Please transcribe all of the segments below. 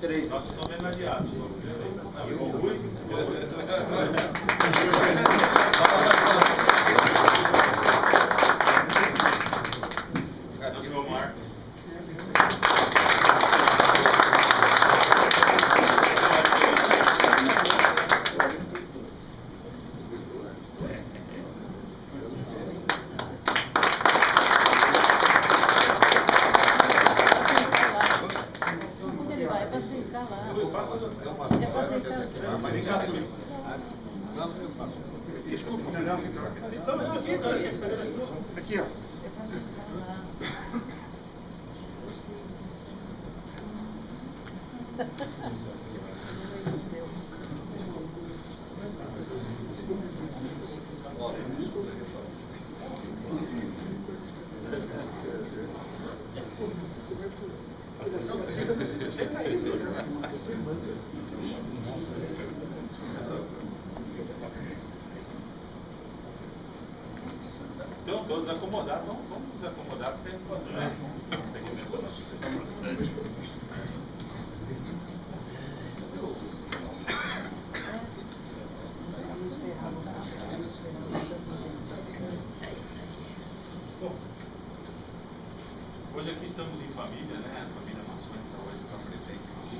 três nossos homenageados. E o Rui. Cadê o Marcos? Desculpa, não, aqui, ó. Então, todos acomodados, vamos nos acomodar porque a gente pode, né? Segmento do nosso setor. Bom, hoje aqui estamos em família, né? A família maçônica hoje está presente aqui.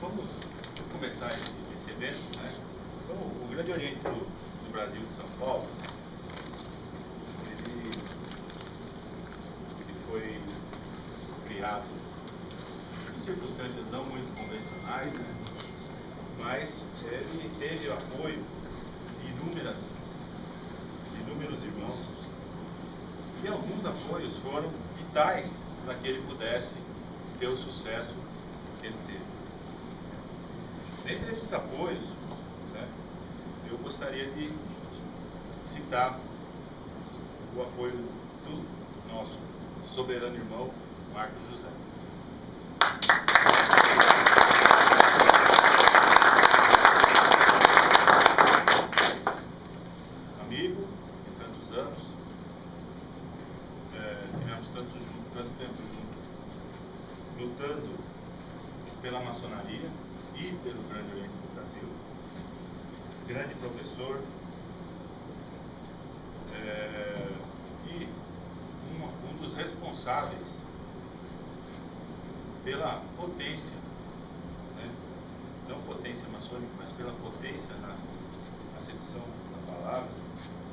Vamos começar esse evento, né? Então, o Grande Oriente do Brasil de São Paulo, ele foi criado em circunstâncias não muito convencionais, né? Mas ele teve o apoio de inúmeros irmãos, e alguns apoios foram vitais para que ele pudesse ter o sucesso que ele teve. Dentre esses apoios, né, eu gostaria de citar o apoio do nosso soberano irmão Marcos José. Amigo de tantos anos, tivemos tanto tempo junto, lutando pela maçonaria e pelo Grande Oriente do Brasil. Grande professor, e um dos responsáveis pela potência, né? Não potência maçônica, mas pela potência na acepção da palavra,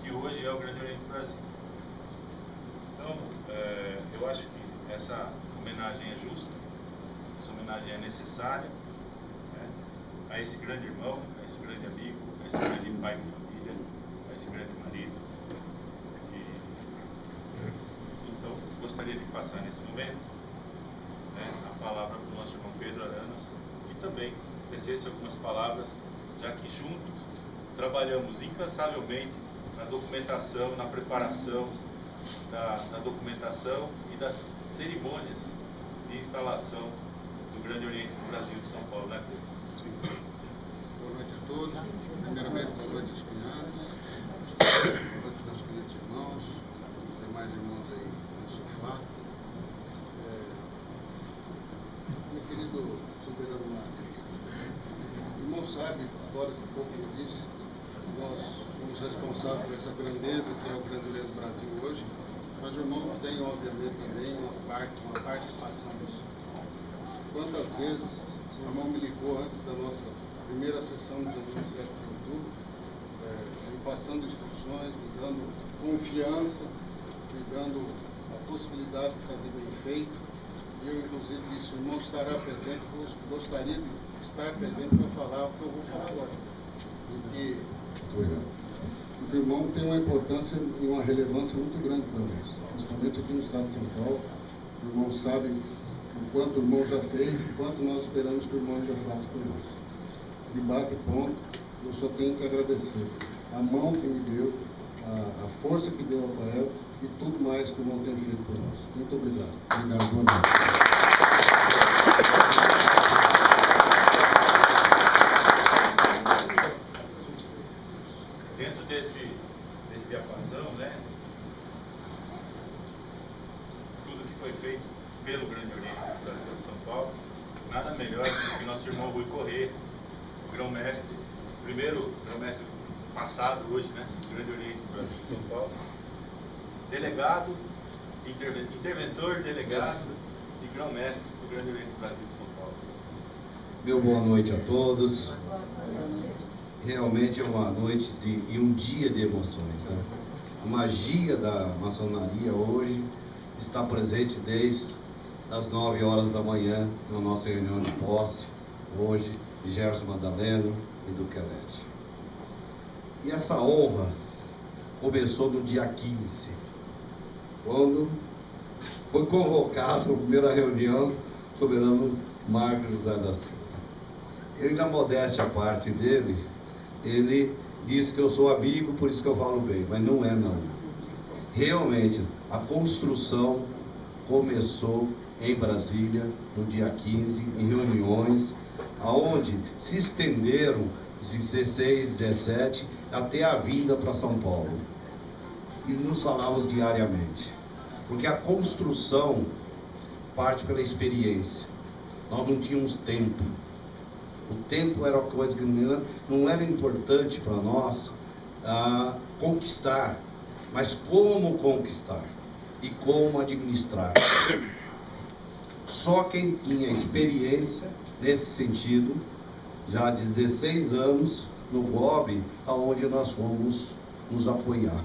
que hoje é o Grande Oriente do Brasil. Então, eu acho que essa homenagem é justa, essa homenagem é necessária, né, a esse grande irmão, a esse grande amigo, a esse grande pai de família, a esse grande marido. Então, gostaria de passar nesse momento, né, a palavra para o nosso irmão Pedro Aranas, que também tecesse algumas palavras, já que juntos trabalhamos incansavelmente na documentação, na preparação da documentação e das cerimônias de instalação do Grande Oriente do Brasil de São Paulo, né, Pedro? Sim. Boa noite a todos. Primeiramente, boa noite aos cunhados, boa noite aos queridos irmãos, os demais irmãos aí no sofá. Meu querido soberano Marcos, o irmão sabe, agora que pouco eu disse, nós somos responsáveis por essa grandeza que é o Grande Oriente do Brasil hoje, mas o irmão tem, obviamente, também uma participação nisso. Quantas vezes o irmão me ligou antes da nossa primeira sessão, no dia 27 de outubro, me passando instruções, me dando confiança, me dando a possibilidade de fazer bem feito. E eu, inclusive, disse: o irmão estará presente, gostaria de estar presente para falar o que eu vou falar agora. O irmão tem uma importância e uma relevância muito grande para nós, principalmente aqui no estado de São Paulo. O irmão sabe o quanto o irmão já fez e quanto nós esperamos que o irmão ainda faça por nós. De bate ponto, eu só tenho que agradecer a mão que me deu, a força que deu ao Rafael e tudo mais que o irmão tem feito por nós. Muito obrigado. Obrigado, boa noite. Dentro desse diapasão, né, tudo que foi feito pelo Grande melhor do que nosso irmão Rui Corrêa, o grão-mestre, primeiro grão-mestre passado hoje, né, do Grande Oriente do Brasil de São Paulo, delegado, interventor, delegado e grão-mestre do Grande Oriente do Brasil de São Paulo. Meu boa noite a todos. Realmente é uma noite e um dia de emoções, né? A magia da maçonaria hoje está presente desde as 9 horas da manhã na nossa reunião de posse, hoje, de Gerson Madaleno e do Quelete. E essa honra começou no dia 15, quando foi convocado a primeira reunião o soberano Marcos José da Silva. Ele, na modéstia à parte dele, ele disse que eu sou amigo, por isso que eu falo bem, mas não é não. Realmente, a construção começou em Brasília, no dia 15, em reuniões, aonde se estenderam 16, 17, até a vinda para São Paulo. E nos falávamos diariamente. Porque a construção parte pela experiência. Nós não tínhamos tempo. O tempo era uma coisa que não era importante para nós conquistar, mas como conquistar e como administrar. Só quem tinha experiência nesse sentido, já há 16 anos no GOB, aonde nós fomos nos apoiar.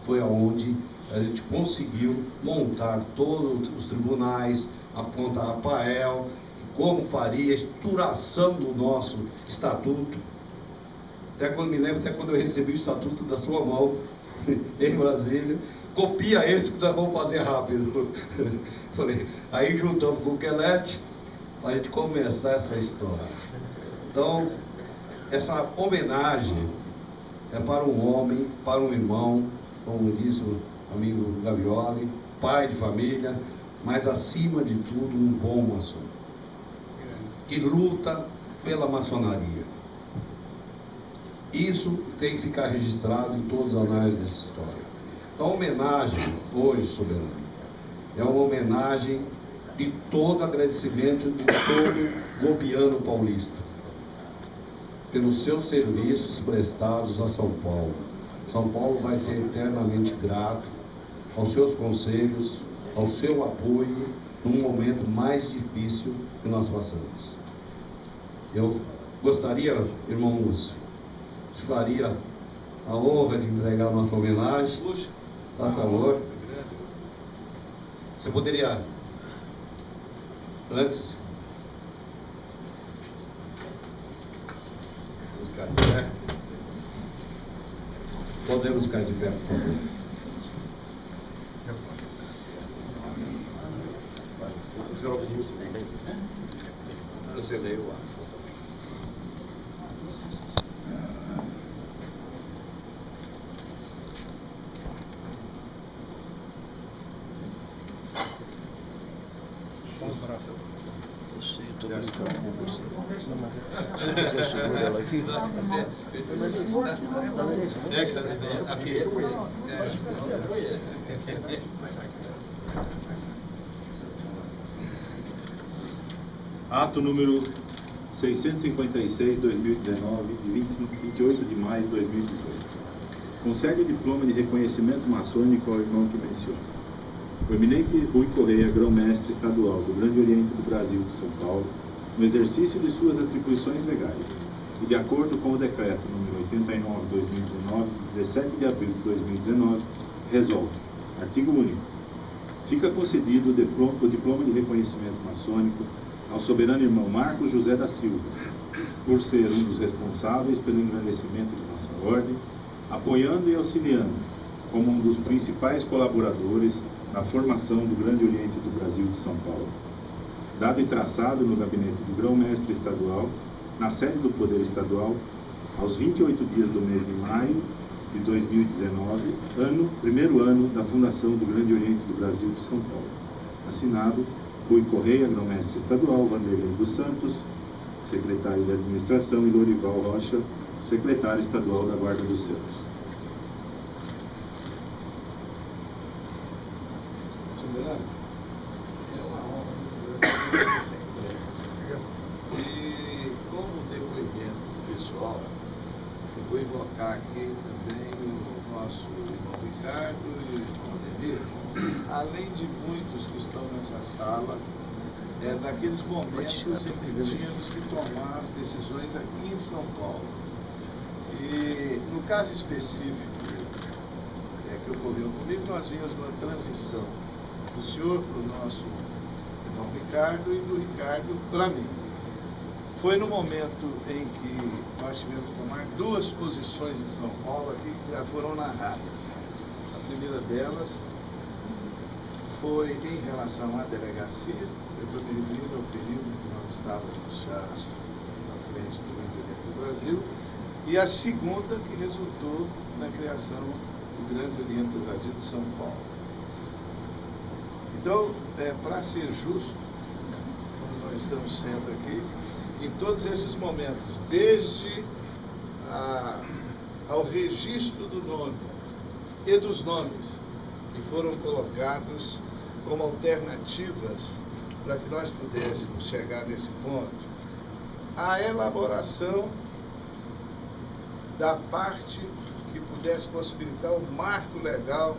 Foi aonde a gente conseguiu montar todos os tribunais, apontar a PAEL, como faria a estruturação do nosso estatuto. Até quando me lembro, até quando eu recebi o estatuto da sua mão, em Brasília, copia esse que nós vamos fazer rápido. Falei, aí juntamos com o Quelete, para a gente começar essa história. Então, essa homenagem é para um homem, para um irmão, como disse o amigo Gavioli, pai de família, mas acima de tudo um bom maçom, que luta pela maçonaria. Isso tem que ficar registrado em todos os anais dessa história. Então, a homenagem hoje, soberano, é uma homenagem de todo agradecimento de todo gobiano paulista, pelos seus serviços prestados a São Paulo. São Paulo vai ser eternamente grato aos seus conselhos, ao seu apoio, num momento mais difícil que nós passamos. Eu gostaria, irmão Lúcio, faria a honra de entregar a nossa homenagem. Por favor. Você poderia, antes, buscar de pé? Podemos ficar de pé, por favor. Você leio o ato. Estou brincando com você. Eu seguro ela aqui. Ato número 656, 2019, de 28 de maio de 2018. Concede o diploma de reconhecimento maçônico ao irmão que menciona. O eminente Rui Corrêa, grão-mestre estadual do Grande Oriente do Brasil de São Paulo, no exercício de suas atribuições legais, e de acordo com o decreto número 89/2019, de 17 de abril de 2019, resolve, artigo único, fica concedido o diploma de reconhecimento maçônico ao soberano irmão Marcos José da Silva, por ser um dos responsáveis pelo engrandecimento de nossa ordem, apoiando e auxiliando como um dos principais colaboradores na formação do Grande Oriente do Brasil de São Paulo. Dado e traçado no gabinete do grão-mestre estadual, na sede do Poder Estadual, aos 28 dias do mês de maio de 2019, primeiro ano da fundação do Grande Oriente do Brasil de São Paulo. Assinado Rui Corrêa, grão-mestre estadual, Vanderlei dos Santos, secretário de Administração, e Lorival Rocha, secretário estadual da Guarda dos Céus. Soberano, é uma honra muito grande sempre colocar aqui também o nosso irmão Ricardo e o irmão Ademir, além de muitos que estão nessa sala, daqueles momentos em que tínhamos que tomar as decisões aqui em São Paulo. E no caso específico que ocorreu comigo, nós vimos uma transição do senhor para o nosso irmão Ricardo e do Ricardo para mim. Foi no momento em que nós tivemos que tomar duas posições em São Paulo aqui que já foram narradas. A primeira delas foi em relação à delegacia. Eu estou me referindo ao período em que nós estávamos já à frente do Grande Oriente do Brasil, e a segunda que resultou na criação do Grande Oriente do Brasil de São Paulo. Então, para ser justo, como nós estamos sendo aqui, em todos esses momentos, desde ao registro do nome e dos nomes que foram colocados como alternativas para que nós pudéssemos chegar nesse ponto, a elaboração da parte que pudesse possibilitar o marco legal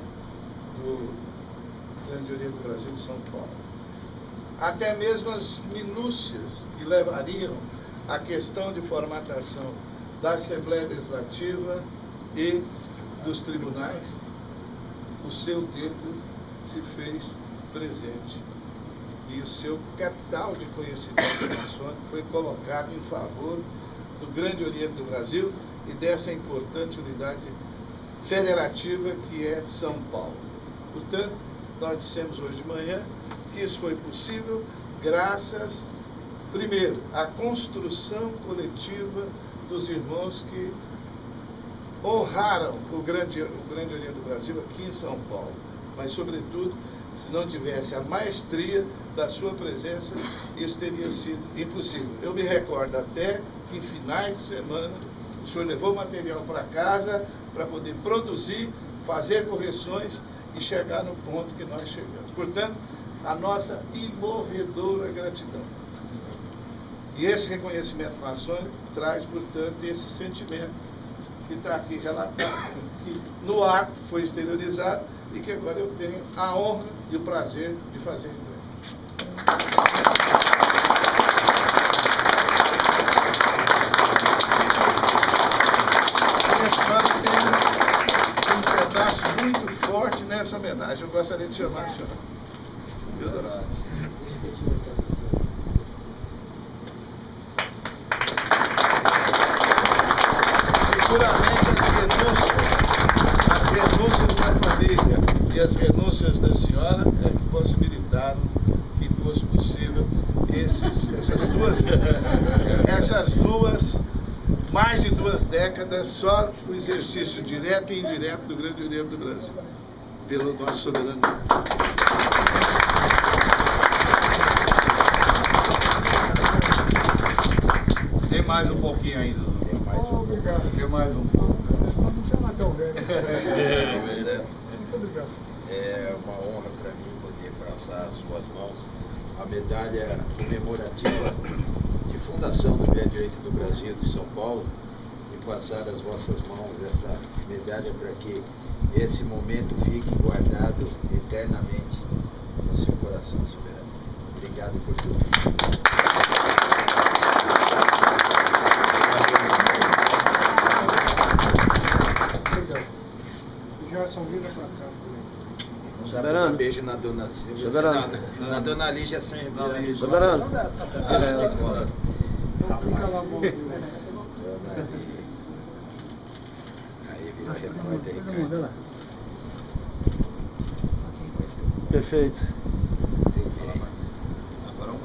do Grande Oriente do Brasil de São Paulo. Até mesmo as minúcias que levariam à questão de formatação da Assembleia Legislativa e dos tribunais, o seu dedo se fez presente. E o seu capital de conhecimento maçônico foi colocado em favor do Grande Oriente do Brasil e dessa importante unidade federativa que é São Paulo. Portanto, nós dissemos hoje de manhã que isso foi possível graças, primeiro, à construção coletiva dos irmãos que honraram o Grande Oriente do Brasil aqui em São Paulo, mas, sobretudo, se não tivesse a maestria da sua presença, isso teria sido impossível. Eu me recordo até que em finais de semana o senhor levou material para casa para poder produzir, fazer correções e chegar no ponto que nós chegamos. Portanto, a nossa imorredora gratidão. E esse reconhecimento maçônico traz, portanto, esse sentimento que está aqui relatado, que no ato foi exteriorizado e que agora eu tenho a honra e o prazer de fazer entrega. Esse ano tem um pedaço muito forte nessa homenagem. Eu gostaria de chamar a senhora. Seguramente as renúncias da família e as renúncias da senhora é que possibilitaram que fosse possível essas duas, mais de 2 décadas, só o exercício direto e indireto do Grande Oriente do Brasil, pelo nosso soberano. Tem mais um pouquinho ainda. Tem mais um pouco. Senão não chama tão velho. Muito obrigado. É uma honra para mim poder passar às suas mãos a medalha comemorativa de fundação do Grande Oriente do Brasil de São Paulo e passar às vossas mãos essa medalha para que esse momento fique guardado eternamente no seu coração, soberano. Obrigado por tudo. Gerson, vira pra cá. Um beijo na dona Silvia. Soberano. Na dona Lígia sem Soberano. Fica lá, bom. Aí virou repórter, Ricardo. Perfeito. Agora o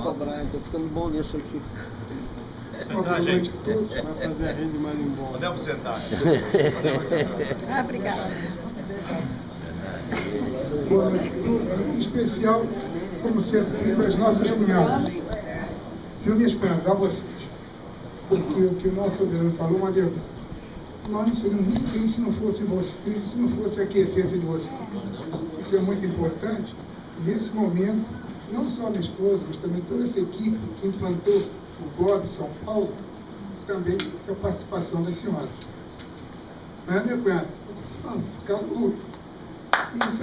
Ô, Brian, tô ficando bom nisso aqui. Boa noite a todos. Vai fazer a rede mais embora. Podemos sentar. Obrigada. Boa noite a todos. Em especial, como sempre fiz, as nossas cunhadas. Viu, minhas cunhadas, a vocês. Porque o que o nosso soberano falou é uma verdade. Nós não seríamos ninguém se não fossem vocês, se não fosse aqui a essência de vocês. Isso é muito importante. E nesse momento, não só a minha esposa, mas também toda essa equipe que implantou o GOB São Paulo, também a participação das senhoras. Não é, minha cunhada? Não, calor. Isso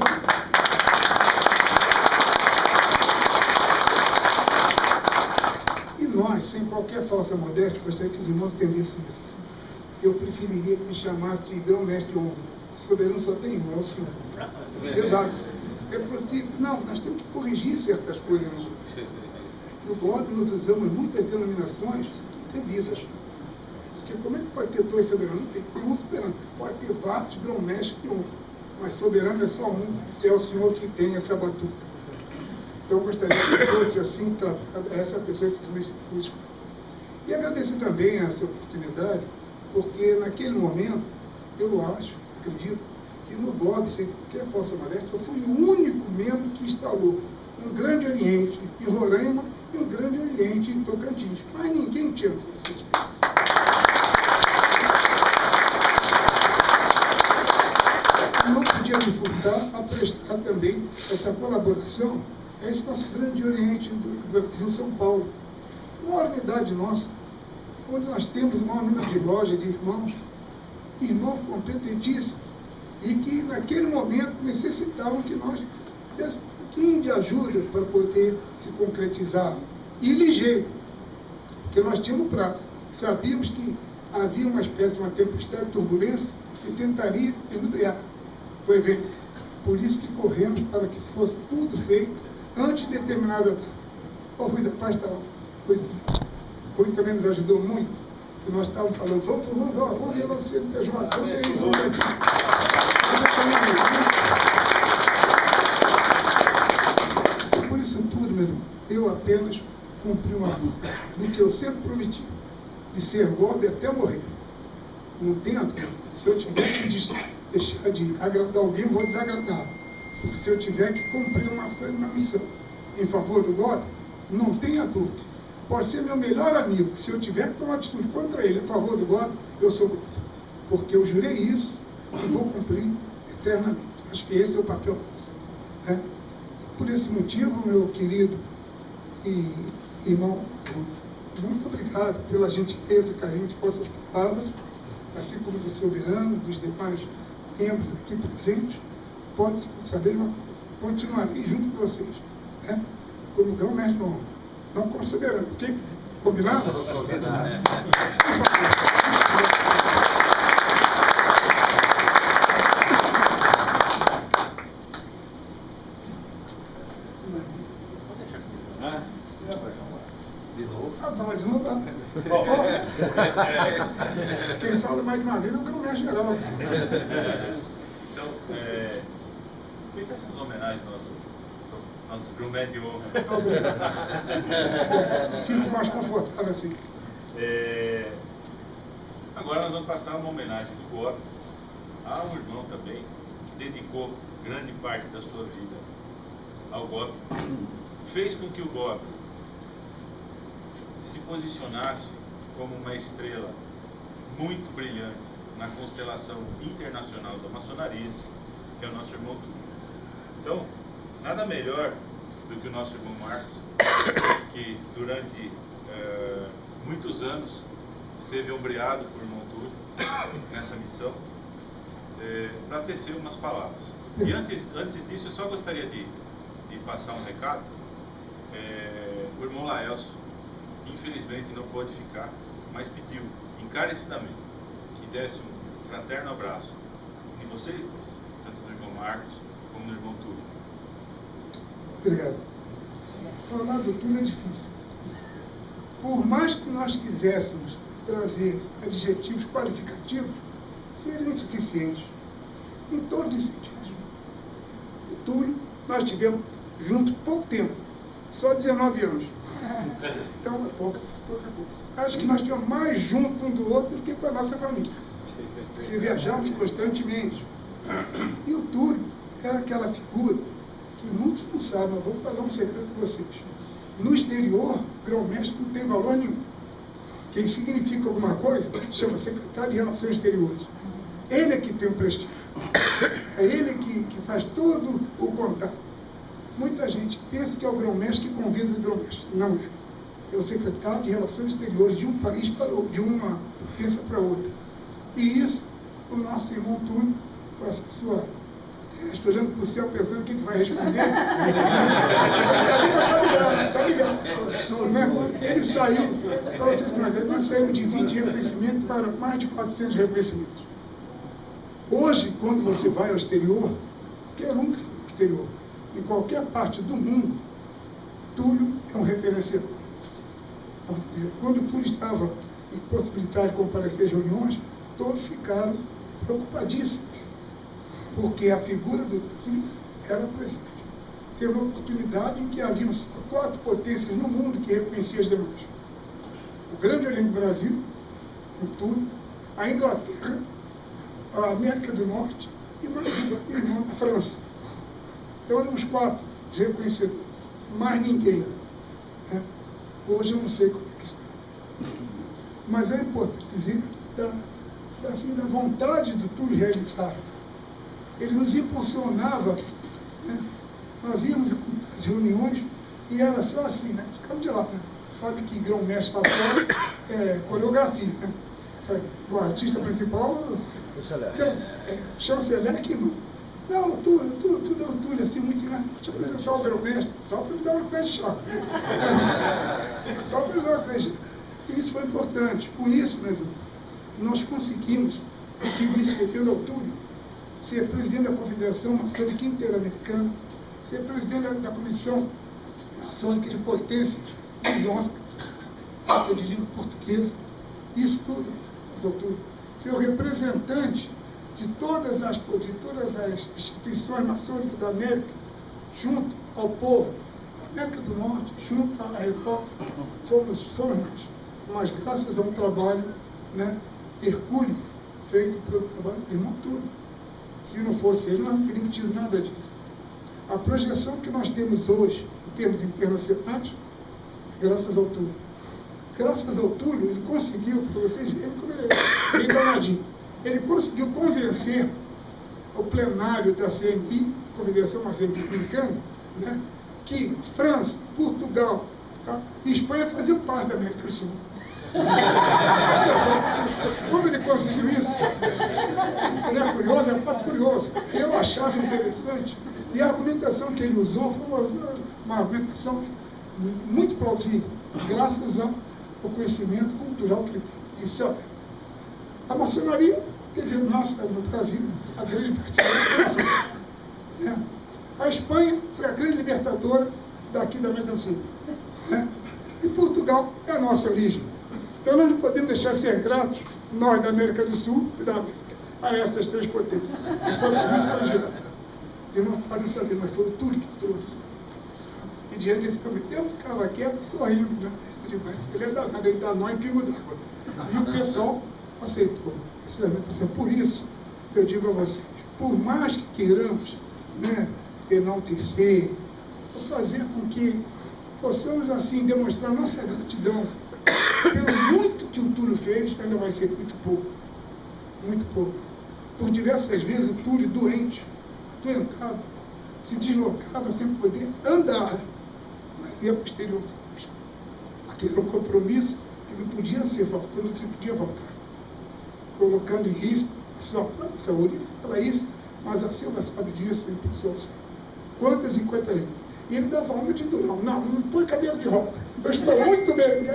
E nós, sem qualquer falsa modéstia, gostaria que os irmãos entendessem isso. Eu preferiria que me chamasse de grão-mestre honra. Soberano só tem um, é o senhor. Exato. É possível. Não, nós temos que corrigir certas coisas. No GOB nós usamos muitas denominações indevidas. Porque como é que pode ter dois soberanos? Não tem. Tem um soberano. Pode ter vários grão-mestres de honra. Mas soberano é só um, é o senhor que tem essa batuta. Então eu gostaria que fosse assim tratada essa pessoa que fui. E agradecer também essa oportunidade, porque naquele momento, eu acho, acredito, que no GOB, sem qualquer falsa modéstia, eu fui o único membro que instalou um Grande Oriente em Roraima e um Grande Oriente em Tocantins. Mas ninguém tinha essa experiência. Não podia me furtar a prestar também essa colaboração a esse nosso Grande Oriente do Brasil, São Paulo. Uma unidade nossa, onde nós temos o maior número de lojas de irmãos competentíssimos, e que naquele momento necessitavam que nós dessemos um pouquinho de ajuda para poder se concretizar. E ligeiro, porque nós tínhamos prazo. Sabíamos que havia uma espécie de uma tempestade de turbulência que tentaria embriagar o evento. Por isso que corremos para que fosse tudo feito antes de determinada data. O Rui da Paz estava. Rui também nos ajudou muito, que nós estávamos falando, vamos ver logo o CNPJ, vamos ver isso, vamos ver aqui. Por isso tudo, meu irmão, eu apenas cumpri uma coisa, do que eu sempre prometi, de ser GOB até morrer. Não tento, se eu tiver que deixar de agradar alguém, vou desagradar. Porque se eu tiver que cumprir uma missão em favor do GOB, não tenha dúvida. Pode ser meu melhor amigo, se eu tiver que tomar atitude contra ele a favor do GOB, eu sou GOB. Porque eu jurei isso e vou cumprir eternamente. Acho que esse é o papel nosso. Né? Por esse motivo, meu querido e irmão, muito obrigado pela gentileza e carinho de vossas palavras, assim como do soberano, dos demais membros aqui presentes. Pode saber uma coisa, continuarei junto com vocês, né? Como grão-mestre honra, não como soberano, ok? Combinado? Combinado. De novo? Ah, falar de novo? Quem fala mais de uma vez é o grão-mestre geral. Então, feita essas homenagens nosso grão-mestre de honra. Fico mais confortável assim. Agora nós vamos passar uma homenagem do GOB a um irmão também que dedicou grande parte da sua vida ao GOB, fez com que o GOB se posicionasse como uma estrela muito brilhante na constelação internacional da maçonaria, que é o nosso irmão Túlio. Então, nada melhor do que o nosso irmão Marcos, que durante muitos anos esteve ombreado por irmão Túlio nessa missão, para tecer umas palavras. E antes disso, eu só gostaria de passar um recado. O irmão Laelso, infelizmente, não pôde ficar, mas pediu encarecidamente que desse um fraterno abraço de vocês dois, tanto do irmão Marcos como do irmão Túlio. Obrigado. Falar do Túlio é difícil. Por mais que nós quiséssemos trazer adjetivos qualificativos, seriam insuficientes em todos os sentidos. O Túlio, nós tivemos junto pouco tempo, só 19 anos. Então, é pouca coisa. Acho que nós tivemos mais junto um do outro do que com a nossa família, porque viajamos constantemente. E o Túlio era aquela figura que muitos não sabem, mas vou falar um segredo para vocês. No exterior, grão-mestre não tem valor nenhum. Quem significa alguma coisa chama secretário de Relações Exteriores. Ele é que tem o prestígio. É ele que faz todo o contato. Muita gente pensa que é o grão-mestre que convida o grão-mestre. Não é. é o secretário de Relações Exteriores de um país de uma potência para outra. E isso, o nosso irmão Túlio, com essa sua... Estou olhando para o céu pensando o que vai responder. Tá ligado. Ele saiu, para vocês entenderem, nós saímos de 20 reconhecimentos para mais de 400 reconhecimentos. Hoje, quando você vai ao exterior, qualquer um que for ao exterior, em qualquer parte do mundo, Túlio é um referencial. Quando Túlio estava impossibilitado de comparecer às reuniões, todos ficaram preocupadíssimos, porque a figura do Túlio era presente. Teve uma oportunidade em que havia 4 potências no mundo que reconheciam as demais. O Grande Oriente do Brasil, o Túlio, a Inglaterra, a América do Norte e o irmão da França. Então éramos 4 reconhecedores, mais ninguém. Né? Hoje eu não sei como é que está. Mas é importante dizer da vontade do Túlio realizar. Ele nos impulsionava, né? Nós íamos às reuniões e era só assim, né? Ficamos de lá, né? Sabe que grão-mestre lá fora é coreografia, né? O artista principal, chanceler que não. Não, Túlio, assim, muito ensinado. Deixa eu apresentar o grão-mestre, só para me dar uma colher de chá. Só para me dar uma colher de chá. E isso foi importante. Com isso, nós conseguimos, aqui me inscrevendo ao Túlio, ser presidente da Confederação Maçônica Interamericana, ser presidente da Comissão Maçônica de Potências Lusóficas, de língua portuguesa, isso tudo, ser o representante de todas as instituições maçônicas da América, junto ao povo da América do Norte, junto à República, fomos nós. Mas graças a um trabalho, né, hercúleo, feito pelo trabalho do irmão Túlio. Se não fosse ele, nós não teríamos tido nada disso. A projeção que nós temos hoje, em termos internacionais, graças ao Túlio. Graças ao Túlio, ele conseguiu, para vocês verem como ele é bem danadinho, ele conseguiu convencer o plenário da CMI, Confederação Maçônica Americana, né, que França, Portugal, tá, e Espanha faziam parte da América do Sul. Olha só, como ele conseguiu isso? Ele é curioso, é um fato curioso. Eu achava interessante, e a argumentação que ele usou foi uma argumentação muito plausível, graças ao conhecimento cultural que ele tem. Isso, olha, a maçonaria teve no Brasil a grande libertadora, né? A Espanha foi a grande libertadora daqui da América do Sul, né? E Portugal é a nossa origem. Então nós não podemos deixar de ser gratos, nós da América do Sul e da América, a essas 3 potências. E foi por isso que eles vieram. Eu não podem saber, mas foi o Túlio que trouxe. E diante desse caminho, eu ficava quieto, sorrindo, né? Eu digo, mas ele é danado, ele dá nó em pingo d'água. E o pessoal aceitou essa argumentação. Por isso, eu digo a vocês, por mais que queiramos, né, enaltecer, fazer com que possamos, assim, demonstrar nossa gratidão pelo muito que o Túlio fez, ainda vai ser muito pouco. Muito pouco. Por diversas vezes o Túlio, doente, adoentado, se deslocava sem poder andar, mas ia para o exterior. Porque era um compromisso que não podia ser voltado, não se podia voltar, colocando em risco a sua própria saúde. Ele fala isso, mas a Silva sabe disso, e o pessoal sabe. Quantas e quantas vezes. E ele dava uma de durão. Não põe cadeira de roda. Eu estou muito bem.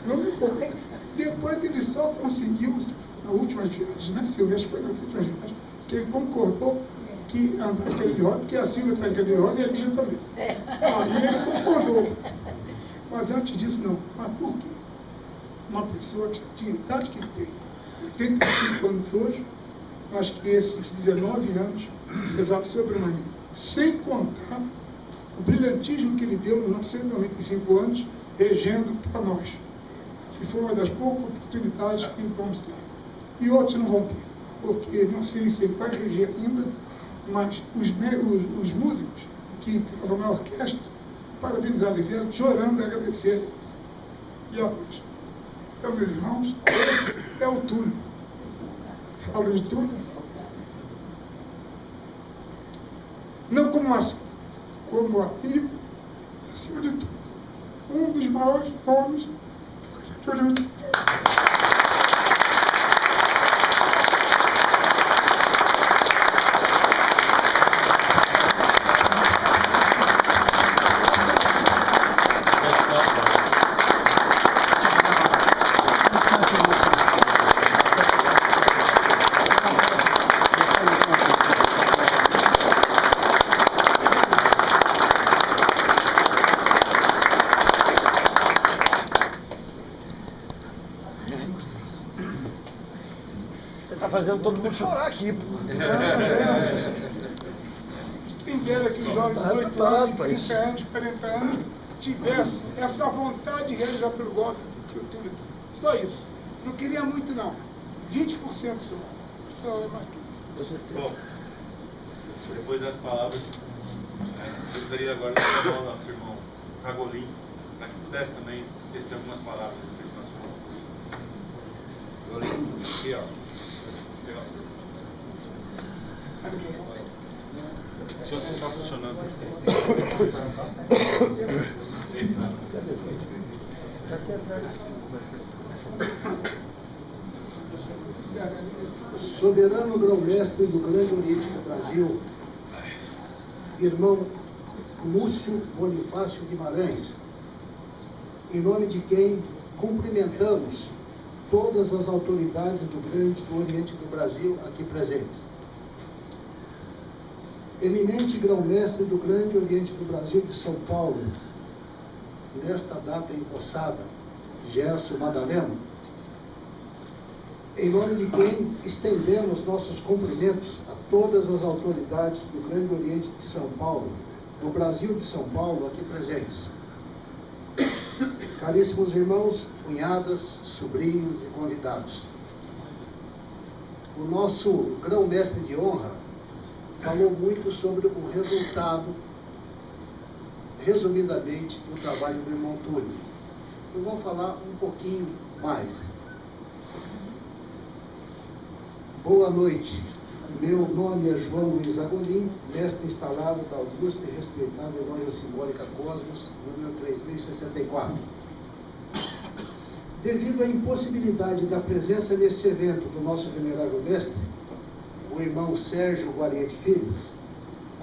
Não me põe. Depois ele só conseguiu, nas últimas viagens, né, Silvia, acho que foi nas últimas viagens, que ele concordou que andar em cadeira de roda, porque a Silvia está em cadeira de roda e a Lígia também. Aí ele concordou. Mas antes disso, não. Mas por quê? Uma pessoa que tinha a idade que ele tem, 85 anos hoje, mas que esses 19 anos, exato sobremaneira, sem contar o brilhantismo que ele deu nos 195 anos, regendo para nós, que foi uma das poucas oportunidades que vamos ter. E outros não vão ter, porque não sei se ele vai reger ainda, mas os músicos que estavam na orquestra, parabenizaram ele, vieram chorando e agradecer. E a nós. Então, meus irmãos, esse é o Túlio. Falo de Túlio, não como maçom, como amigo, acima de tudo, um dos maiores nomes do Grande Oriente. Você está fazendo todo mundo chorar aqui, pô. Quem dera que os jovens de 18 anos, 30 anos, 40 anos tivessem essa vontade de realizar pelo golpe. Só isso. Não queria muito, não. 20% só. Só é mais que isso. Bom, depois das palavras, gostaria agora de chamar o nosso irmão Zagolin, para que pudesse também tecer algumas palavras a respeito do nosso irmão. Zagolin, aqui, ó. O senhor não está funcionando. Esse não. Soberano grão-mestre do Grande Oriente do Brasil, irmão Lúcio Bonifácio Guimarães, em nome de quem cumprimentamos todas as autoridades do Grande Oriente do Brasil aqui presentes. Eminente grão-mestre do Grande Oriente do Brasil de São Paulo, nesta data empossada, Gerson Madaleno, em nome de quem estendemos nossos cumprimentos a todas as autoridades do Grande Oriente de São Paulo, do Brasil de São Paulo, aqui presentes. Caríssimos irmãos, cunhadas, sobrinhos e convidados. O nosso grão-mestre de honra falou muito sobre o resultado, resumidamente, do trabalho do irmão Túlio. Eu vou falar um pouquinho mais. Boa noite. Meu nome é João Luiz Zagolin, mestre instalado da augusta e respeitável Loja Simbólica Cosmos, número 3064. Devido à impossibilidade da presença neste evento do nosso venerável mestre, o irmão Sérgio Guariente Filho,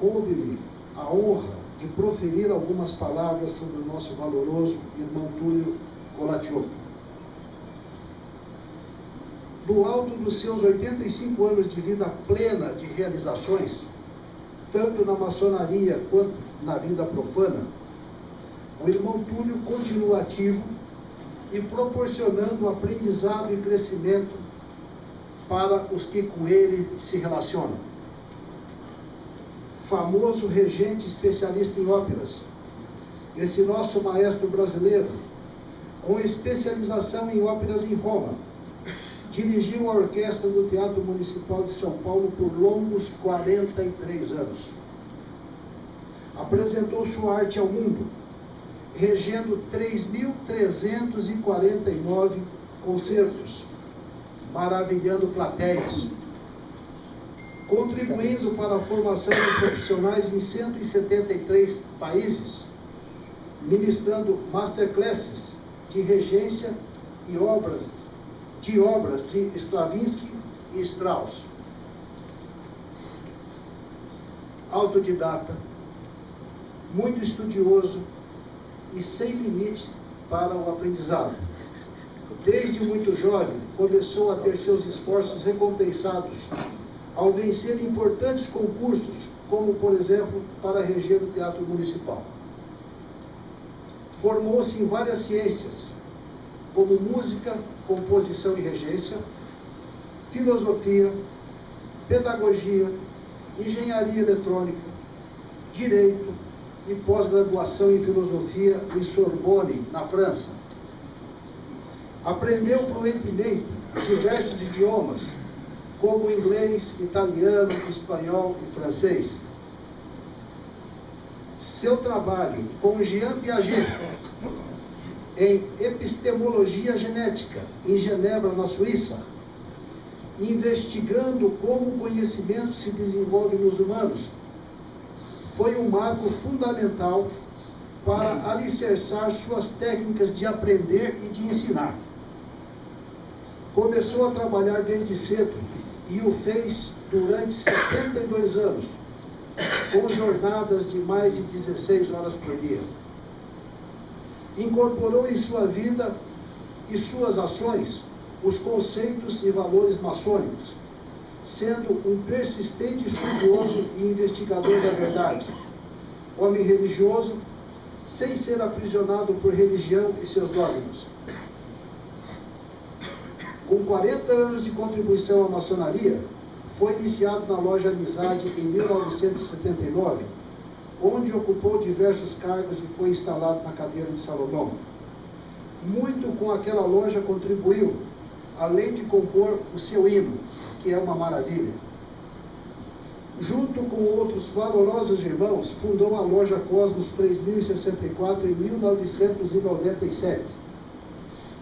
coube-me a honra de proferir algumas palavras sobre o nosso valoroso irmão Túlio Colatiotto. Do alto dos seus 85 anos de vida plena de realizações, tanto na maçonaria quanto na vida profana, o irmão Túlio continua ativo e proporcionando aprendizado e crescimento para os que com ele se relacionam. Famoso regente especialista em óperas, esse nosso maestro brasileiro, com especialização em óperas em Roma, dirigiu a orquestra do Teatro Municipal de São Paulo por longos 43 anos. Apresentou sua arte ao mundo, regendo 3.349 concertos, maravilhando plateias, contribuindo para a formação de profissionais em 173 países, ministrando masterclasses de regência e obras de Stravinsky e Strauss. Autodidata, muito estudioso e sem limite para o aprendizado. Desde muito jovem, começou a ter seus esforços recompensados ao vencer importantes concursos, como, por exemplo, para reger o Teatro Municipal. Formou-se em várias ciências, como música, composição e regência, filosofia, pedagogia, engenharia eletrônica, direito e pós-graduação em filosofia em Sorbonne, na França. Aprendeu fluentemente diversos idiomas, como inglês, italiano, espanhol e francês. Seu trabalho com Jean Piaget em epistemologia genética, em Genebra, na Suíça, investigando como o conhecimento se desenvolve nos humanos, foi um marco fundamental para alicerçar suas técnicas de aprender e de ensinar. Começou a trabalhar desde cedo e o fez durante 72 anos, com jornadas de mais de 16 horas por dia. Incorporou em sua vida e suas ações os conceitos e valores maçônicos, sendo um persistente estudioso e investigador da verdade, homem religioso, sem ser aprisionado por religião e seus dogmas. Com 40 anos de contribuição à maçonaria, foi iniciado na loja Amizade em 1979, onde ocupou diversos cargos e foi instalado na cadeira de Salomão. Muito com aquela loja contribuiu, além de compor o seu hino, que é uma maravilha. Junto com outros valorosos irmãos, fundou a loja Cosmos 3064 em 1997,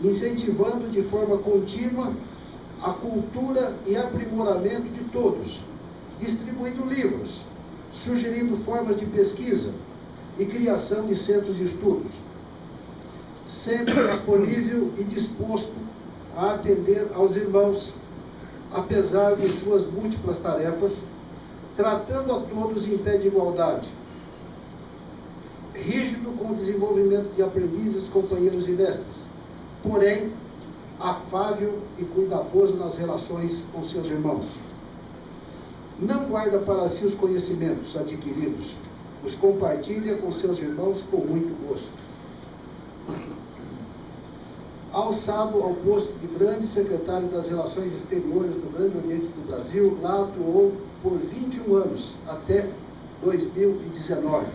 incentivando de forma contínua a cultura e aprimoramento de todos, distribuindo livros, sugerindo formas de pesquisa e criação de centros de estudos, sempre disponível e disposto a atender aos irmãos, apesar de suas múltiplas tarefas, tratando a todos em pé de igualdade, rígido com o desenvolvimento de aprendizes, companheiros e mestres, porém afável e cuidadoso nas relações com seus irmãos. Não guarda para si os conhecimentos adquiridos, os compartilha com seus irmãos com muito gosto. Alçado ao posto de grande secretário das Relações Exteriores do Grande Oriente do Brasil, lá atuou por 21 anos, até 2019.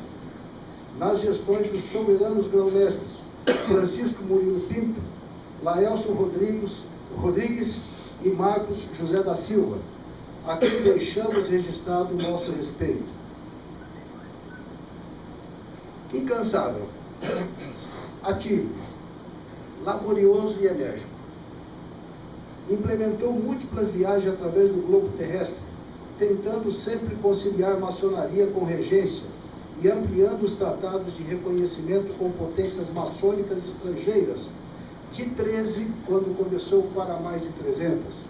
Nas gestões dos soberanos grão-mestres Francisco Murilo Pinto, Laelson Rodrigues e Marcos José da Silva, a quem deixamos registrado o nosso respeito. Incansável, ativo, laborioso e enérgico. Implementou múltiplas viagens através do globo terrestre, tentando sempre conciliar maçonaria com regência e ampliando os tratados de reconhecimento com potências maçônicas estrangeiras, de 13, quando começou, para mais de 300.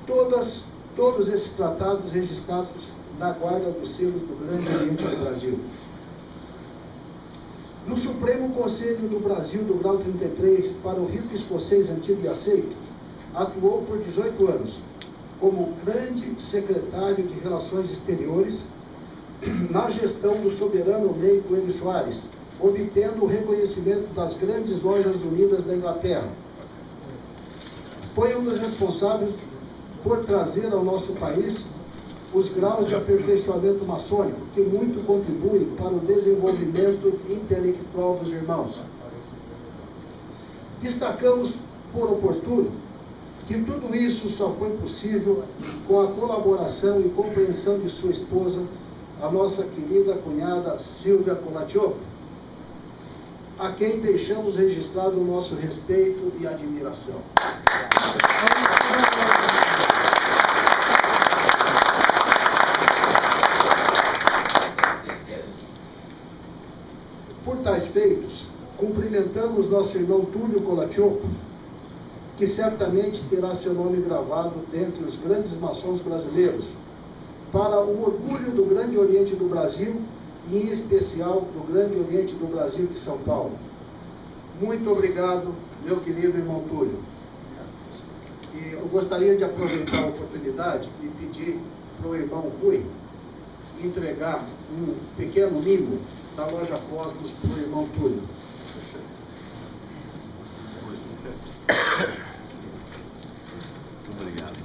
Todos esses tratados registrados na guarda dos selos do Grande Oriente do Brasil. No Supremo Conselho do Brasil do Grau 33, para o rito escocês antigo e aceito, atuou por 18 anos, como grande secretário de Relações Exteriores, na gestão do soberano Ney Coelho Soares, obtendo o reconhecimento das grandes lojas unidas da Inglaterra. Foi um dos responsáveis por trazer ao nosso país os graus de aperfeiçoamento maçônico, que muito contribuem para o desenvolvimento intelectual dos irmãos. Destacamos por oportuno que tudo isso só foi possível com a colaboração e compreensão de sua esposa, a nossa querida cunhada Silvia Colatiotto, a quem deixamos registrado o nosso respeito e admiração. Por tais feitos, cumprimentamos nosso irmão Túlio Colatiotto, que certamente terá seu nome gravado dentre os grandes maçons brasileiros, para o orgulho do Grande Oriente do Brasil e, em especial, do Grande Oriente do Brasil de São Paulo. Muito obrigado, meu querido irmão Túlio. E eu gostaria de aproveitar a oportunidade e pedir para o irmão Rui entregar um pequeno mimo da loja Cosmos para o irmão Túlio. Muito obrigado.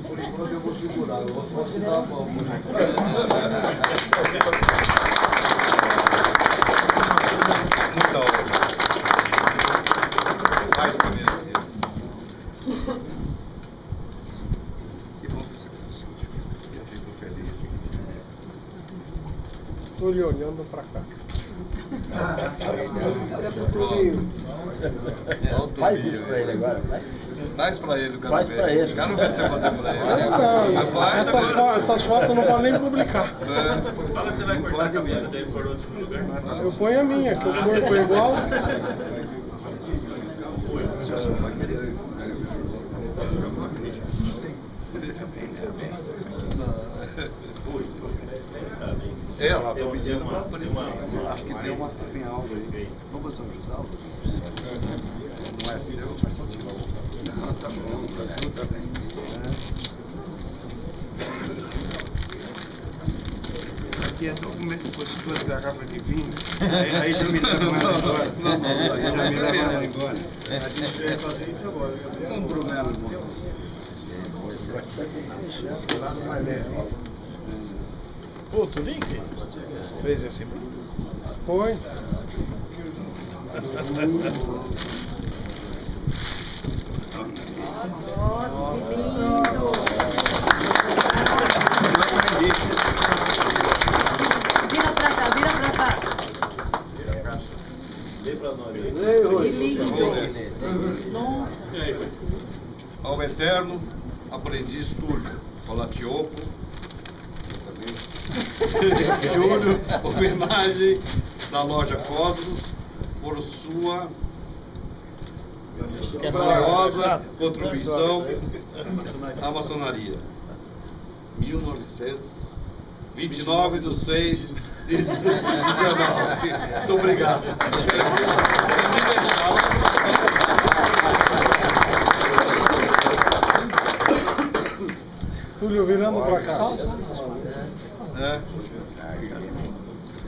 Por enquanto eu vou segurar, eu vou só te dar a mão. Muita honra. Mais do que merecido. Que bom que você conseguiu. Eu fico feliz. Estou lhe olhando para cá. Faz isso pra ele agora. Faz pra ele, cara. Faz pra ele. Eu quero ver você fazer pra ele. Essas fotos não podem nem publicar. Fala que você vai cortar a cabeça dele por outro lugar. Eu ponho a minha, que o corpo é igual. É, lá, tô pedindo pra Acho que tem uma pinhal aí. Vamos fazer um Gisal? Não é seu, mas só tio. Não, tá bom, o Brasil tá bem. Aqui é documento com as duas garrafas de vinho. Aí já me levam ela embora. Aí já me levam ela embora. A gente vai fazer isso agora. Um Brunello, irmão. Lá no mais leve. Pô, tu link? Fez assim? Foi. Nossa, que lindo! Vira pra cá, vira pra cá. Vem pra nós. Que lindo! Nossa! Ao eterno aprendiz Túlio Colatioco, Júlio, homenagem da loja Cosmos por sua valiosa contribuição à maçonaria. 19/6/19. Muito obrigado. Túlio virando pra cá. É.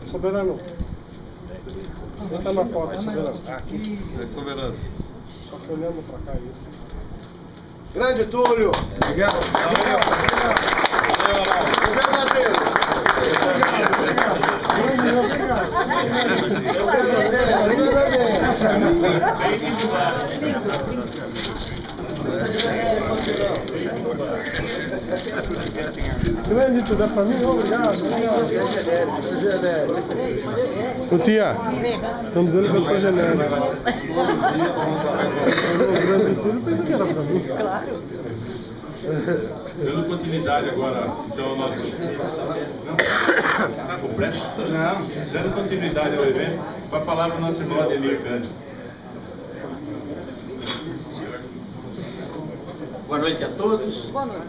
Soberano. Está na foto, Soberano. Aqui. É soberano. Só que olhando pra cá isso. Grande Túlio. Obrigado. Verdadeiro. Grande, tu dá pra mim? Obrigado. Ô tia, estamos dizendo que eu sou genérico. O grande Túlio pensou que era pra mim. Claro. Dando continuidade agora, então, ao nosso... Tá completo? Não. Dando continuidade ao evento, com a palavra o nosso irmão Ademir Cândido. Boa noite a todos. Boa noite.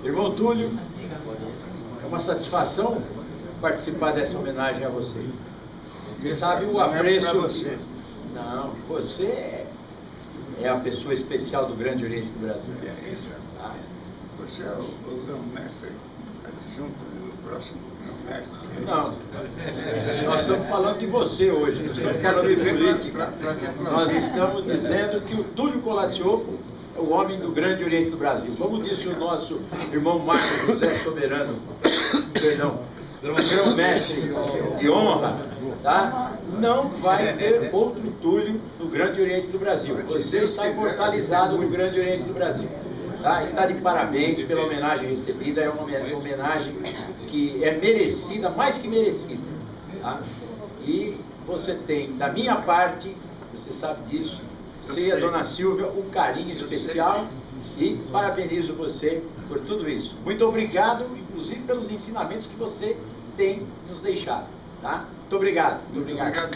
Irmão Túlio, é uma satisfação participar dessa homenagem a você. Você sabe o apreço que... Não, você é a pessoa especial do Grande Oriente do Brasil. É isso. Você é o grão-mestre adjunto do próximo grão-mestre. Não, nós estamos falando de você hoje, nós estamos falando de política. Nós estamos dizendo que o Túlio Colatioco é o homem do Grande Oriente do Brasil. Como disse o nosso irmão Marcos José Soberano, perdão, grão-mestre de honra, tá? Não vai ter outro Túlio no Grande Oriente do Brasil. Você está imortalizado no Grande Oriente do Brasil. Tá? Está de parabéns pela homenagem recebida, é uma homenagem que é merecida, mais que merecida. Tá? E você tem, da minha parte, você sabe disso, você e a dona Silvia, um carinho especial e parabenizo você por tudo isso. Muito obrigado, inclusive, pelos ensinamentos que você tem nos deixado. Tá? Muito obrigado. Muito obrigado.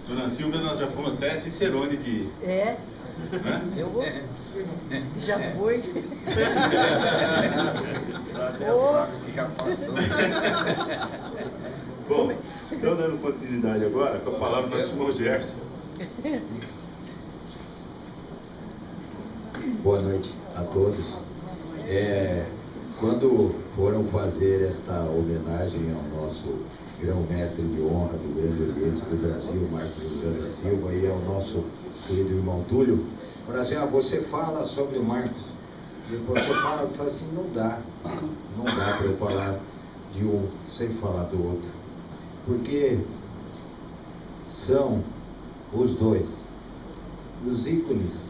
Dona Silvia, nós já fomos até Cicerone de... É? Né? Eu vou. Já foi. Que já passou. Bom, então dando continuidade agora, com a palavra do nosso irmão Gerson. Boa noite a todos. Quando foram fazer esta homenagem ao nosso grão-mestre de honra do Grande Oriente do Brasil, Marcos José da Silva, e ao nosso querido irmão Túlio, falaram assim, você fala sobre o Marcos, depois você fala assim, não dá para eu falar de um sem falar do outro, porque são os dois os ícones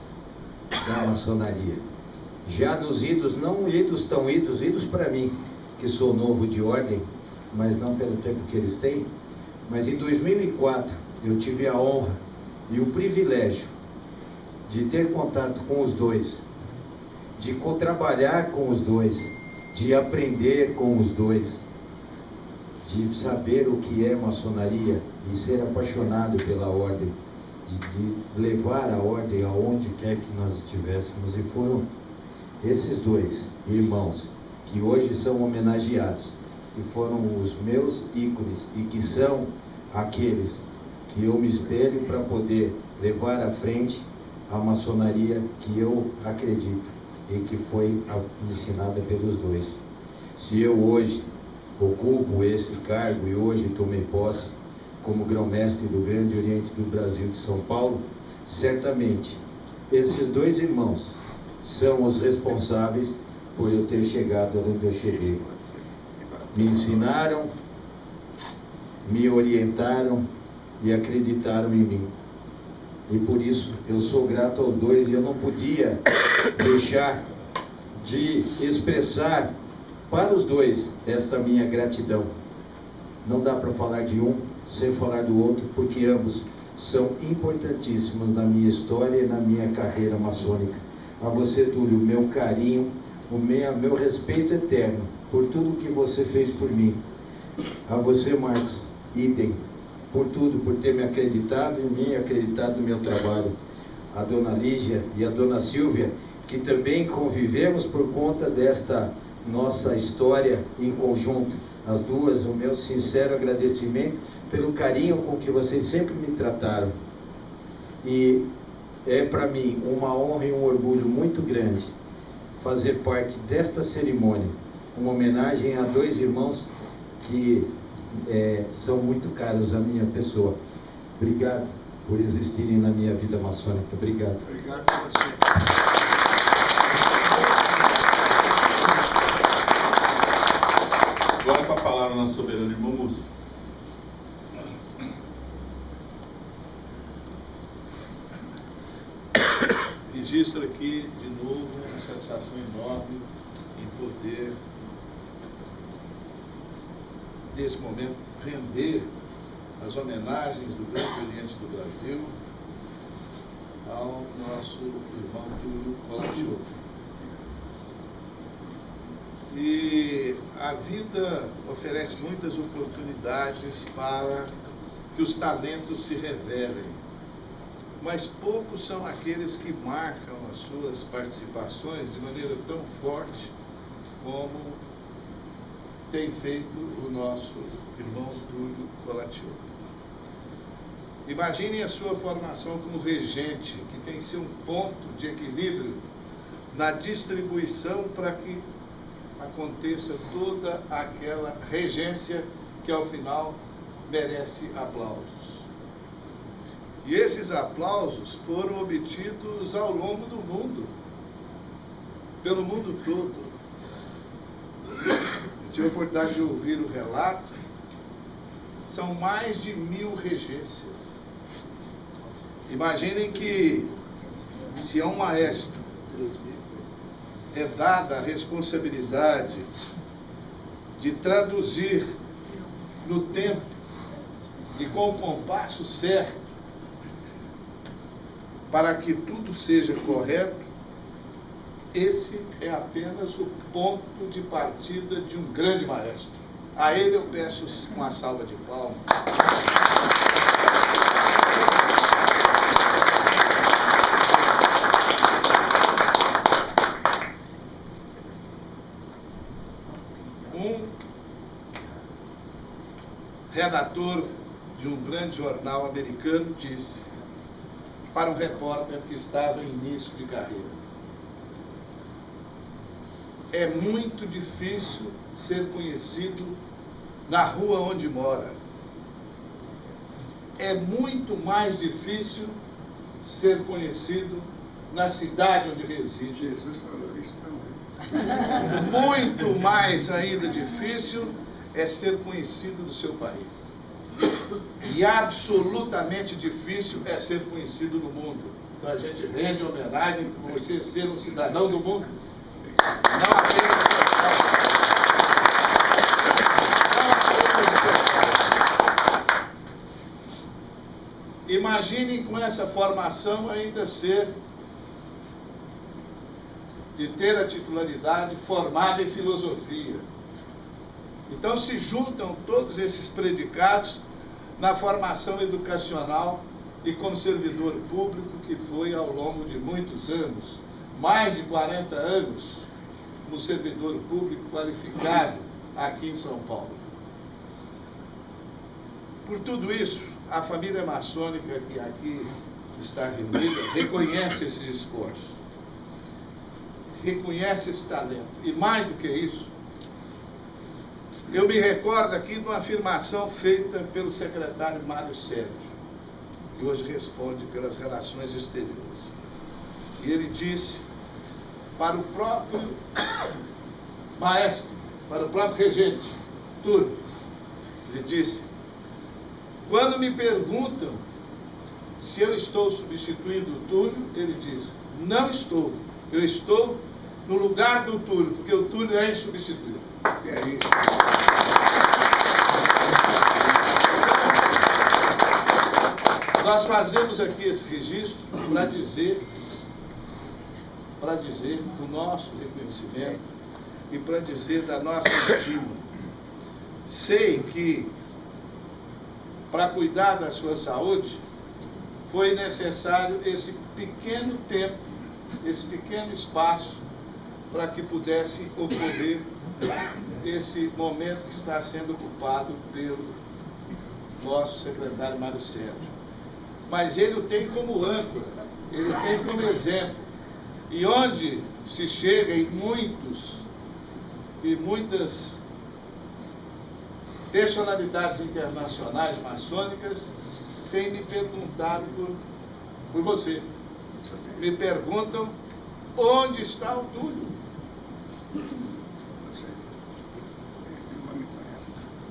da maçonaria. Já nos idos, não idos tão idos para mim, que sou novo de ordem, mas não pelo tempo que eles têm, mas em 2004 eu tive a honra e o privilégio de ter contato com os dois, de trabalhar com os dois, de aprender com os dois, de saber o que é maçonaria e ser apaixonado pela ordem, de levar a ordem aonde quer que nós estivéssemos. E foram esses dois irmãos que hoje são homenageados, que foram os meus ícones e que são aqueles que eu me espelho para poder levar à frente a maçonaria que eu acredito e que foi ensinada pelos dois. Se eu hoje ocupo esse cargo e hoje tomei posse como grão-mestre do Grande Oriente do Brasil de São Paulo, certamente esses dois irmãos são os responsáveis por eu ter chegado onde eu cheguei. Me ensinaram, me orientaram e acreditaram em mim. E por isso eu sou grato aos dois e eu não podia deixar de expressar para os dois esta minha gratidão. Não dá para falar de um sem falar do outro, porque ambos são importantíssimos na minha história e na minha carreira maçônica. A você, Túlio, meu carinho, meu respeito eterno por tudo que você fez por mim. A você, Marcos, idem, por tudo, por ter me acreditado em mim, acreditado no meu trabalho. A dona Lígia e a dona Silvia, que também convivemos por conta desta nossa história em conjunto. As duas, o meu sincero agradecimento pelo carinho com que vocês sempre me trataram. E é para mim uma honra e um orgulho muito grande fazer parte desta cerimônia, uma homenagem a dois irmãos que são muito caros à minha pessoa. Obrigado por existirem na minha vida maçônica. Obrigado. Obrigado a você. Agora com a palavra nosso soberano irmão Múcio. Registro aqui de novo uma satisfação enorme em poder, nesse momento, render as homenagens do Grande Oriente do Brasil ao nosso irmão Túlio Colaciolo. E a vida oferece muitas oportunidades para que os talentos se revelem, mas poucos são aqueles que marcam as suas participações de maneira tão forte como tem feito o nosso irmão Túlio Colaciolo. Imaginem a sua formação como regente, que tem que ser um ponto de equilíbrio na distribuição para que aconteça toda aquela regência que ao final merece aplausos. E esses aplausos foram obtidos ao longo do mundo, pelo mundo todo. Eu tive a oportunidade de ouvir o relato, são mais de 1000 regências. Imaginem que, se a um maestro é dada a responsabilidade de traduzir no tempo e com o compasso certo para que tudo seja correto, esse é apenas o ponto de partida de um grande maestro. A ele eu peço uma salva de palmas. Um redator de um grande jornal americano disse para um repórter que estava em início de carreira: é muito difícil ser conhecido na rua onde mora. É muito mais difícil ser conhecido na cidade onde reside. Jesus falou isso também. Muito mais ainda difícil é ser conhecido do seu país. E absolutamente difícil é ser conhecido no mundo. Então a gente rende homenagem por você ser um cidadão do mundo. Não apenas imaginem com essa formação ainda de ter a titularidade formada em filosofia. Então se juntam todos esses predicados na formação educacional e como servidor público que foi ao longo de muitos anos, mais de 40 anos, como servidor público qualificado aqui em São Paulo. Por tudo isso, a família maçônica que aqui está reunida reconhece esses esforços, reconhece esse talento. E mais do que isso, eu me recordo aqui de uma afirmação feita pelo secretário Mário Sérgio, que hoje responde pelas relações exteriores. E ele disse para o próprio maestro, para o próprio regente, Túlio, ele disse: quando me perguntam se eu estou substituindo o Túlio, ele diz: não estou, eu estou no lugar do Túlio, porque o Túlio é insubstituível. É isso. Nós fazemos aqui esse registro para dizer do nosso reconhecimento e para dizer da nossa estima. Sei que para cuidar da sua saúde foi necessário esse pequeno tempo, esse pequeno espaço para que pudesse ocorrer esse momento que está sendo ocupado pelo nosso secretário Mário Sérgio. Mas ele o tem como âncora, ele tem como exemplo. E onde se chega em muitas personalidades internacionais maçônicas têm me perguntado por você. Me perguntam onde está o Túlio.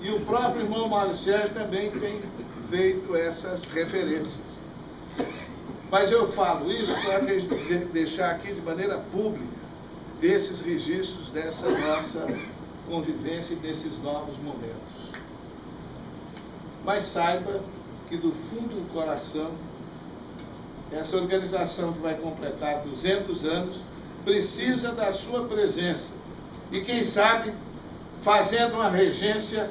E o próprio irmão Mário Sérgio também tem feito essas referências. Mas eu falo isso para deixar aqui de maneira pública esses registros dessa nossa convivência e desses novos momentos. Mas saiba que do fundo do coração, essa organização que vai completar 200 anos precisa da sua presença. E quem sabe, fazendo uma regência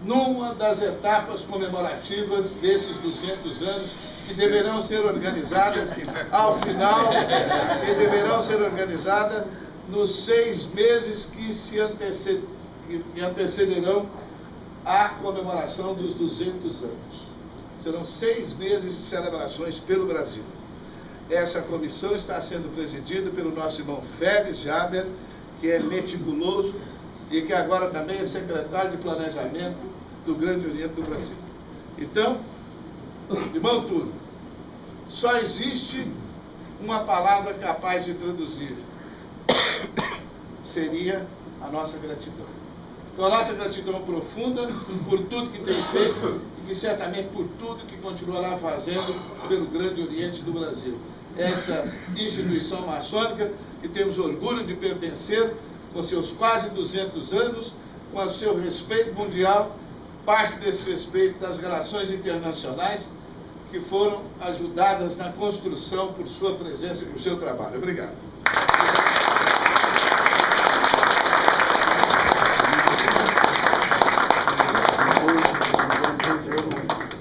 numa das etapas comemorativas desses 200 anos, que deverão ser organizadas ao final, e deverão ser organizadas nos 6 meses que antecederão a comemoração dos 200 anos. Serão 6 meses de celebrações pelo Brasil. Essa comissão está sendo presidida pelo nosso irmão Félix Jaber, que é meticuloso e que agora também é secretário de Planejamento do Grande Oriente do Brasil. Então, irmão Túlio, só existe uma palavra capaz de traduzir. Seria a nossa gratidão. Então, a nossa gratidão profunda por tudo que tem feito e que certamente por tudo que continuará fazendo pelo Grande Oriente do Brasil. Essa instituição maçônica que temos orgulho de pertencer, com seus quase 200 anos, com o seu respeito mundial, parte desse respeito das relações internacionais que foram ajudadas na construção por sua presença e por seu trabalho. Obrigado.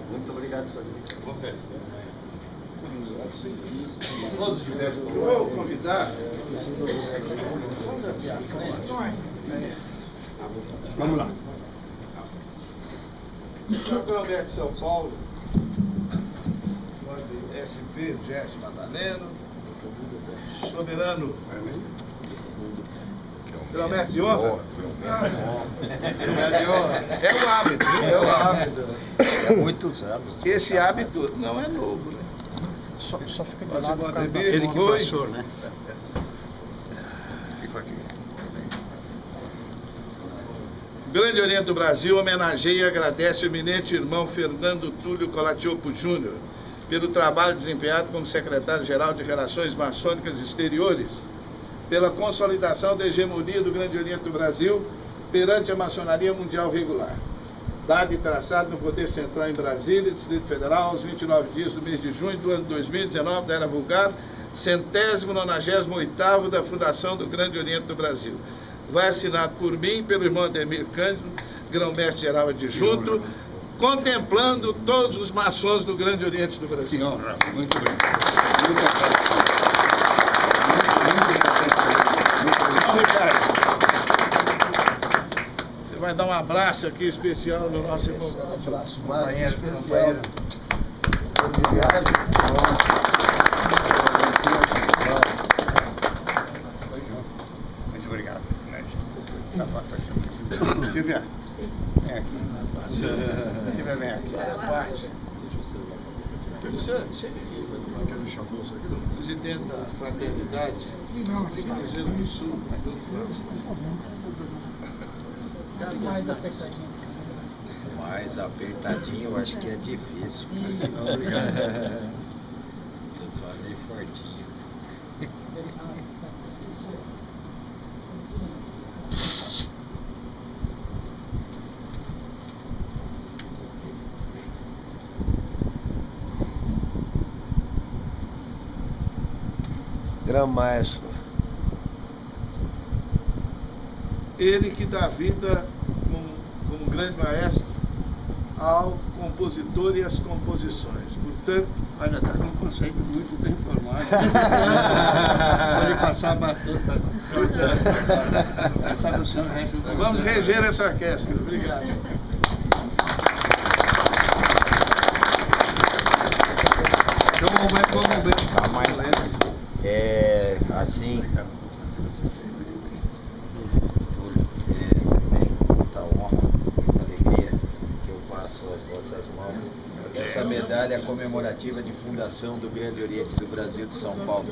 Muito obrigado, senhor. Eu vou convidar. Vamos lá. O Grão-Mestre de São Paulo, SP, Gerson Madaleno, soberano Grão-Mestre de honra. É um hábito, é um hábito. É muitos anos. Esse hábito não é novo, né? Só fica de Mas lado o por causa ADB ele que foi. passou, né? Fico aqui. O Grande Oriente do Brasil homenageia e agradece o eminente irmão Fernando Túlio Colatiopo Júnior pelo trabalho desempenhado como secretário-geral de Relações Maçônicas Exteriores pela consolidação da hegemonia do Grande Oriente do Brasil perante a maçonaria mundial regular. Dado e traçado no Poder Central em Brasília, Distrito Federal, aos 29 dias do mês de junho do ano 2019, da Era Vulgar, 198º da Fundação do Grande Oriente do Brasil. Vai assinado por mim e pelo irmão Ademir Cândido, grão-mestre-geral adjunto, contemplando todos os maçons do Grande Oriente do Brasil. Que honra. Muito obrigado. Ricardo, você vai dar um abraço aqui especial no nosso irmão. Um abraço. Companheiro, Especial. Muito obrigado. Essa foto aqui. Silvia, vem aqui. Silvia, vem aqui. Presidente da Fraternidade, Cruzeiro do Sul. Mais apertadinho. Mais apertadinho, eu acho que é difícil. Só meio fortinho. Grão-maestro. Ele que dá vida como grande maestro ao compositor e às composições. Portanto, Olha, está com um conceito muito bem formado. Pode passar a batuta. Essa do senhor rege o vamos reger essa orquestra. Obrigado. Tá mais lento. Assim, Túlio, também com muita honra, muita alegria que eu passo às vossas mãos essa medalha comemorativa de fundação do Grande Oriente do Brasil de São Paulo,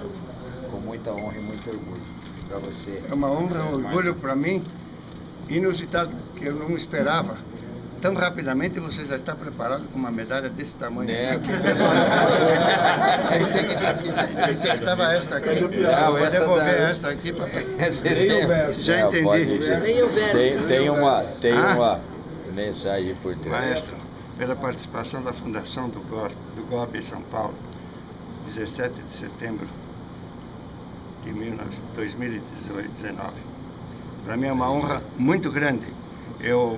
com muita honra e muito orgulho para você. É uma honra, um orgulho para mim, inusitado, que eu não esperava. Tão rapidamente você já está preparado com uma medalha desse tamanho. Pensei que estava esta aqui. Vou devolver esta aqui para já entendi. Tem uma mensagem por trás. Maestro, pela participação da fundação do GOB em São Paulo, 17 de setembro de 2019. Para mim é uma honra muito grande. Eu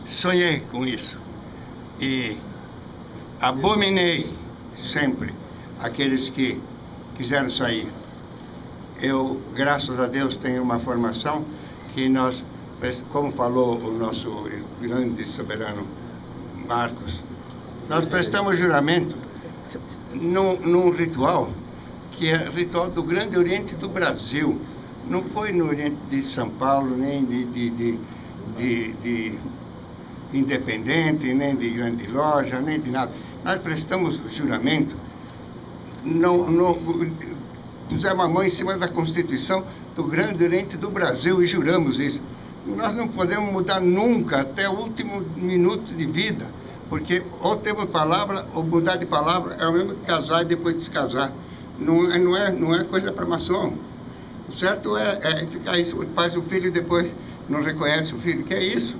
sonhei com isso e abominei sempre aqueles que quiseram sair. Eu, graças a Deus, tenho uma formação que nós, como falou o nosso grande soberano Marcos, nós prestamos juramento num ritual que é ritual do Grande Oriente do Brasil. Não foi no Oriente de São Paulo, nem de Independente, nem de Grande Loja, nem de nada. Nós prestamos juramento, pusemos a mão em cima da Constituição do Grande Oriente do Brasil e juramos isso. Nós não podemos mudar nunca, até o último minuto de vida, porque ou temos palavra, ou mudar de palavra é o mesmo que casar e depois descasar. Não é coisa para maçom. O certo é ficar isso, faz o filho e depois não reconhece o filho. Que é isso?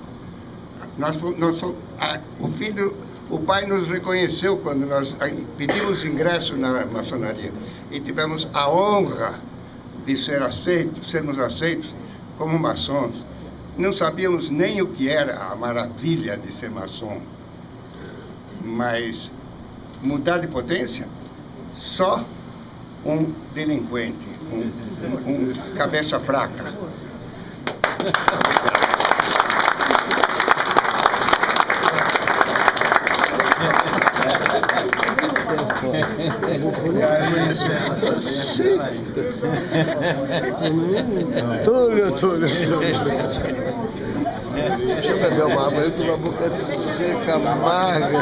O pai nos reconheceu quando nós pedimos ingresso na maçonaria e tivemos a honra de sermos aceitos como maçons. Não sabíamos nem o que era a maravilha de ser maçom, mas mudar de potência, só um delinquente, um cabeça fraca. Túlio. Deixa eu beber uma água aí com a boca seca, amarga.